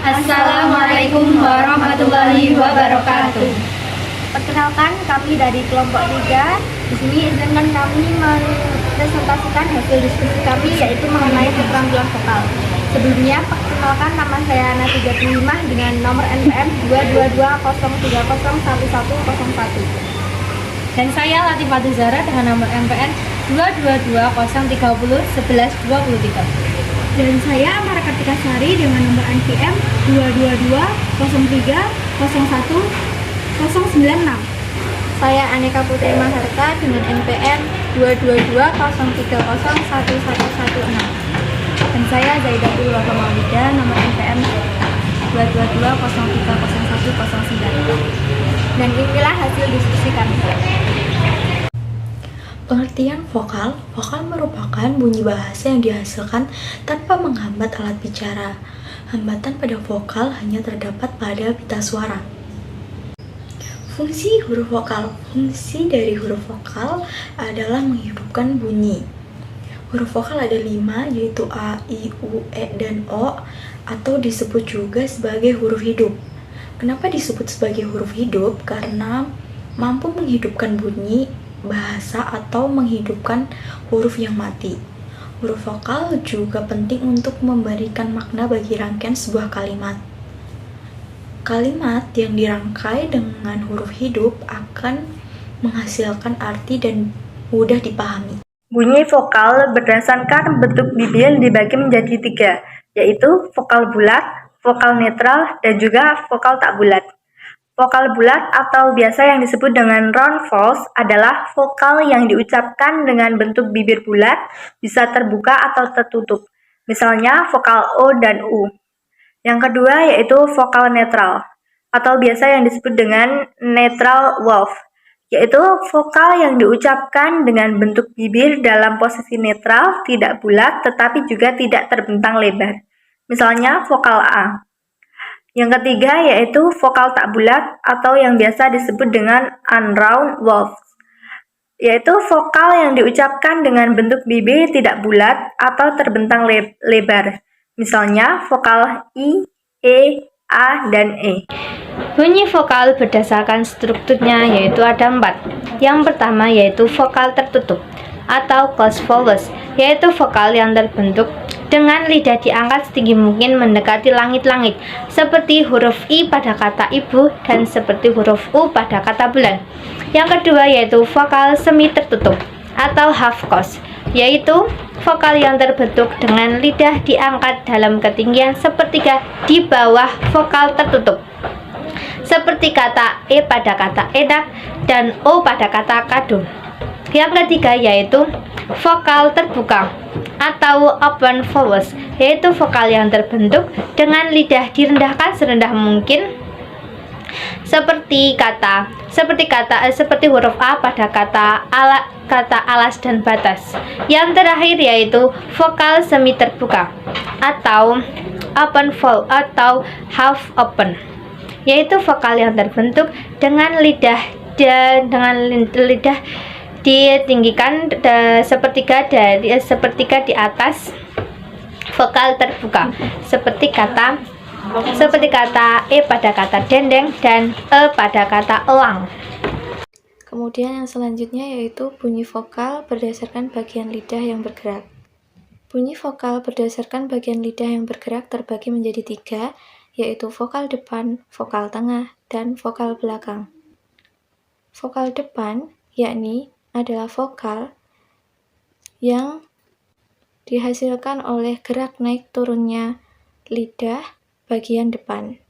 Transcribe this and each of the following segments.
Assalamualaikum warahmatullahi wabarakatuh. Perkenalkan, kami dari kelompok 3. Di sini izinkan kami mempresentasikan hasil diskusi kami, yaitu mengenai keterampilan vokal. Sebelumnya, perkenalkan, nama saya Nati 35 dengan nomor NPM 22203011101. Dan saya Latifah Zara dengan nomor MPN 22203011123. Dan saya Amara Kartika Sari dengan nomor NPM 22203010096. Saya Aneka Putri Maharta dengan NPM 22203011116. Dan saya Zaidatul Wafa Maulida nomor NPM 222030109. Dan inilah hasil diskusi kami. Pengertian vokal merupakan bunyi bahasa yang dihasilkan tanpa menghambat alat bicara. Hambatan pada vokal hanya terdapat pada pita suara. Fungsi huruf vokal. Fungsi dari huruf vokal adalah menghidupkan bunyi. Huruf vokal ada 5, yaitu A, I, U, E, dan O, atau disebut juga sebagai huruf hidup. Kenapa disebut sebagai huruf hidup? Karena mampu menghidupkan bunyi, bahasa, atau menghidupkan huruf yang mati. Huruf vokal juga penting untuk memberikan makna bagi rangkaian sebuah kalimat. Kalimat yang dirangkai dengan huruf hidup akan menghasilkan arti dan mudah dipahami. Bunyi vokal berdasarkan bentuk bibir dibagi menjadi 3, yaitu vokal bulat, vokal netral, dan juga vokal tak bulat. Vokal bulat atau biasa yang disebut dengan round vowels adalah vokal yang diucapkan dengan bentuk bibir bulat, bisa terbuka atau tertutup. Misalnya vokal O dan U. Yang kedua yaitu vokal netral atau biasa yang disebut dengan neutral vowels, yaitu vokal yang diucapkan dengan bentuk bibir dalam posisi netral, tidak bulat tetapi juga tidak terbentang lebar. Misalnya vokal A. Yang ketiga yaitu vokal tak bulat atau yang biasa disebut dengan unround vowels, yaitu vokal yang diucapkan dengan bentuk bibir tidak bulat atau terbentang lebar. Misalnya vokal I, E, A, dan E. Bunyi vokal berdasarkan strukturnya yaitu ada 4. Yang pertama yaitu vokal tertutup atau closed vowels, yaitu vokal yang terbentuk dengan lidah diangkat setinggi mungkin mendekati langit-langit, seperti huruf I pada kata ibu dan seperti huruf U pada kata bulan. Yang kedua yaitu vokal semi tertutup atau half closed, yaitu vokal yang terbentuk dengan lidah diangkat dalam ketinggian sepertiga di bawah vokal tertutup, seperti kata E pada kata enak dan O pada kata kado. Yang ketiga yaitu vokal terbuka atau open vowels, yaitu vokal yang terbentuk dengan lidah direndahkan serendah mungkin, seperti huruf A pada kata alas dan batas. Yang terakhir yaitu vokal semi terbuka atau open vowel atau half open, yaitu vokal yang terbentuk dengan lidah ditinggikan sepertiga di atas vokal terbuka, seperti kata E pada kata dendeng dan E pada kata elang. Kemudian yang selanjutnya yaitu bunyi vokal berdasarkan bagian lidah yang bergerak. Bunyi vokal berdasarkan bagian lidah yang bergerak terbagi menjadi 3, yaitu vokal depan, vokal tengah, dan vokal belakang. Vokal depan yakni adalah vokal yang dihasilkan oleh gerak naik turunnya lidah bagian depan.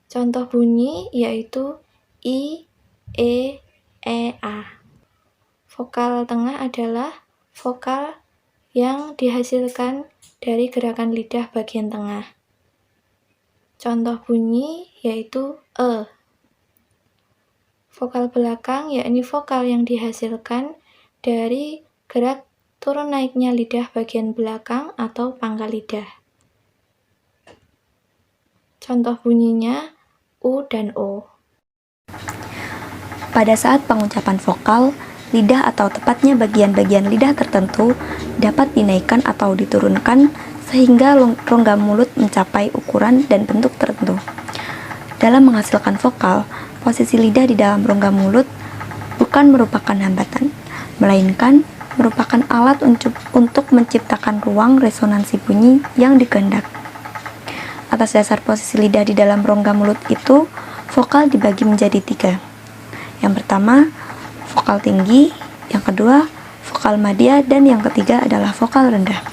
Contoh bunyi yaitu I, E, A. Vokal tengah adalah vokal yang dihasilkan dari gerakan lidah bagian tengah. Contoh bunyi yaitu E. Vokal belakang yakni vokal yang dihasilkan dari gerak turun naiknya lidah bagian belakang atau pangkal lidah. Contoh bunyinya U dan O. Pada saat pengucapan vokal, lidah atau tepatnya bagian-bagian lidah tertentu dapat dinaikkan atau diturunkan sehingga rongga mulut mencapai ukuran dan bentuk tertentu. Dalam menghasilkan vokal, posisi lidah di dalam rongga mulut bukan merupakan hambatan, melainkan merupakan alat untuk menciptakan ruang resonansi bunyi yang dikehendaki. Atas dasar posisi lidah di dalam rongga mulut itu, vokal dibagi menjadi 3. Yang pertama, vokal tinggi, yang kedua, vokal madya, dan yang ketiga adalah vokal rendah.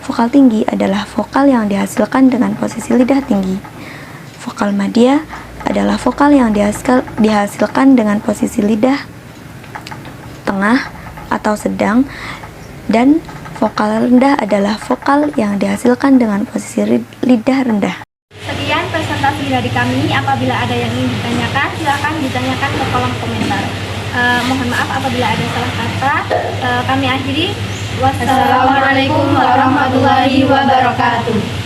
Vokal tinggi adalah vokal yang dihasilkan dengan posisi lidah tinggi. Vokal madya adalah vokal yang dihasilkan dengan posisi lidah tengah atau sedang, dan vokal rendah adalah vokal yang dihasilkan dengan posisi lidah rendah. Sekian presentasi dari kami. Apabila ada yang ingin ditanyakan, silakan ditanyakan ke kolom komentar. Mohon maaf apabila ada salah kata. Kami akhiri. Wassalamualaikum warahmatullahi wabarakatuh.